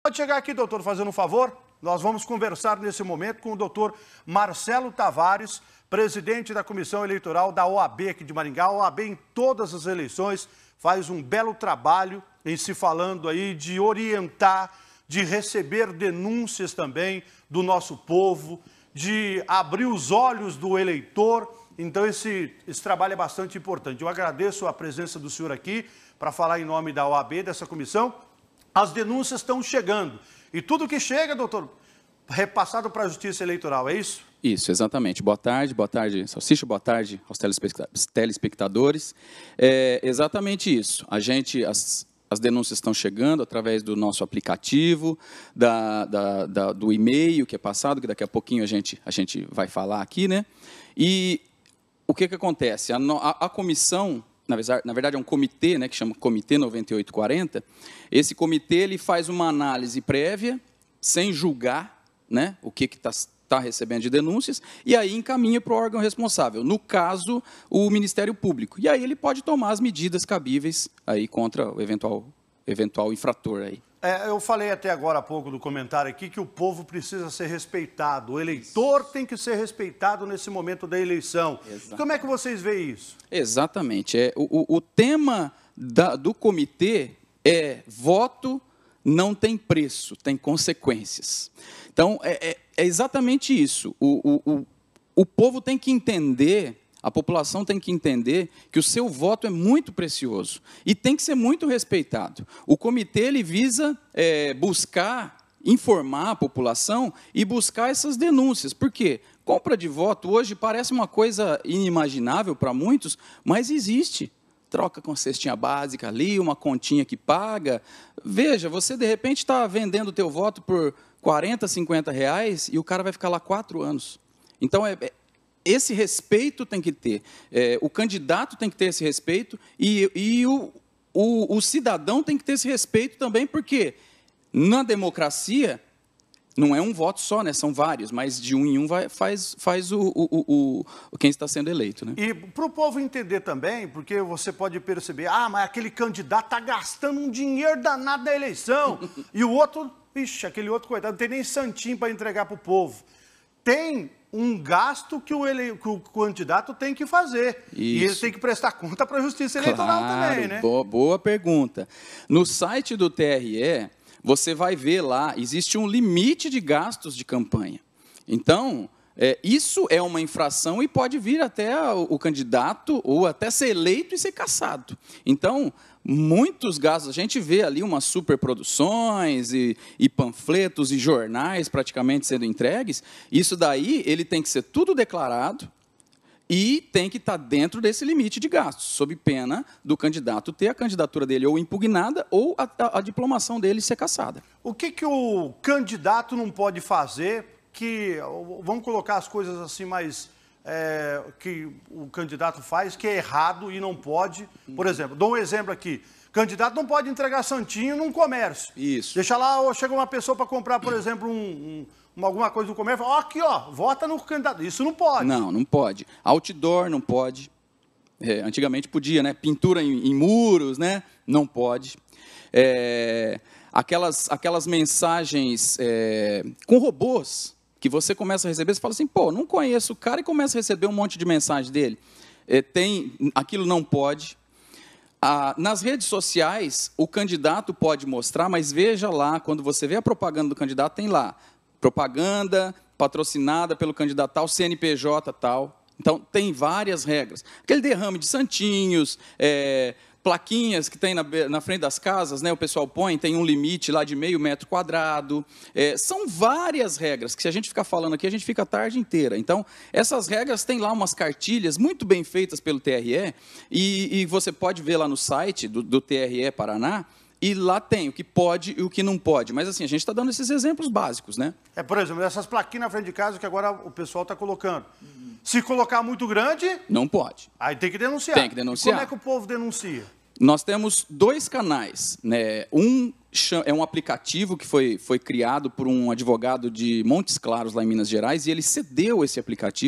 Pode chegar aqui, doutor, fazendo um favor. Nós vamos conversar nesse momento com o doutor Marcelo Tavares, presidente da Comissão Eleitoral da OAB aqui de Maringá. A OAB, em todas as eleições, faz um belo trabalho em se falando aí de orientar, de receber denúncias também do nosso povo, de abrir os olhos do eleitor. Então, esse trabalho é bastante importante. Eu agradeço a presença do senhor aqui para falar em nome da OAB, dessa comissão. As denúncias estão chegando. E tudo que chega, doutor, repassado para a Justiça Eleitoral, é isso? Isso, exatamente. Boa tarde, Salsicha, boa tarde aos telespectadores. É exatamente isso. As denúncias estão chegando através do nosso aplicativo, do e-mail que é passado, que daqui a pouquinho a gente vai falar aqui, né? E o que acontece? A comissão, na verdade é um comitê, né, que chama Comitê 9840. Esse comitê ele faz uma análise prévia, sem julgar, né, o que está recebendo de denúncias, e aí encaminha para o órgão responsável, no caso, o Ministério Público. E aí ele pode tomar as medidas cabíveis aí contra o eventual infrator aí. Eu falei até agora há pouco do comentário aqui que o povo precisa ser respeitado, o eleitor tem que ser respeitado nesse momento da eleição. Exatamente. Como é que vocês veem isso? Exatamente. O tema do comitê é voto não tem preço, tem consequências. Então, é exatamente isso. O povo tem que entender, a população tem que entender que o seu voto é muito precioso e tem que ser muito respeitado. O comitê ele visa buscar, informar a população e buscar essas denúncias. Por quê? Compra de voto hoje parece uma coisa inimaginável para muitos, mas existe. Troca com cestinha básica ali, uma continha que paga. Veja, você de repente está vendendo o teu voto por 40, 50 reais e o cara vai ficar lá 4 anos. Então, esse respeito tem que ter. O candidato tem que ter esse respeito e o cidadão tem que ter esse respeito também, porque na democracia não é um voto só, né? São vários, mas de um em um faz quem está sendo eleito. Né? E para o povo entender também, porque você pode perceber, mas aquele candidato está gastando um dinheiro danado na eleição, e o outro, aquele outro coitado, não tem nem santinho para entregar para o povo. Tem um gasto que o candidato tem que fazer. Isso. E ele tem que prestar conta para a Justiça Eleitoral também, né? Boa pergunta. No site do TRE, você vai ver lá, existe um limite de gastos de campanha. Então, isso é uma infração e pode vir até o candidato ou até ser eleito e ser cassado. Então, muitos gastos, a gente vê ali umas superproduções e panfletos e jornais praticamente sendo entregues. Isso daí, ele tem que ser tudo declarado e tem que estar dentro desse limite de gastos, sob pena do candidato ter a candidatura dele ou impugnada ou a diplomação dele ser cassada. O que o candidato não pode fazer vamos colocar as coisas assim mais... que o candidato faz, que é errado e não pode. Por exemplo, dou um exemplo aqui. Candidato não pode entregar santinho num comércio. Isso. Deixa lá, chega uma pessoa para comprar, por exemplo, alguma coisa no comércio, aqui, vota no candidato. Isso não pode. Não pode. Outdoor não pode. Antigamente podia, né? Pintura em muros, né? Não pode. Aquelas mensagens com robôs, que você começa a receber, você fala assim, não conheço o cara, e começa a receber um monte de mensagem dele. Aquilo não pode. Nas redes sociais, o candidato pode mostrar, mas veja lá, quando você vê a propaganda do candidato, tem lá, propaganda patrocinada pelo candidato tal, CNPJ tal. Então, tem várias regras. Aquele derrame de santinhos, plaquinhas que tem na frente das casas, né, o pessoal tem um limite lá de meio metro quadrado. São várias regras, que se a gente ficar falando aqui, a gente fica a tarde inteira. Então, essas regras têm lá umas cartilhas muito bem feitas pelo TRE, e você pode ver lá no site do TRE Paraná, e lá tem o que pode e o que não pode. Mas, assim, a gente está dando esses exemplos básicos, né? Por exemplo, essas plaquinhas na frente de casa que agora o pessoal está colocando. Se colocar muito grande... Não pode. Aí tem que denunciar. Tem que denunciar. E como é que o povo denuncia? Nós temos 2 canais. Né? Um é um aplicativo que foi criado por um advogado de Montes Claros, lá em Minas Gerais, e ele cedeu esse aplicativo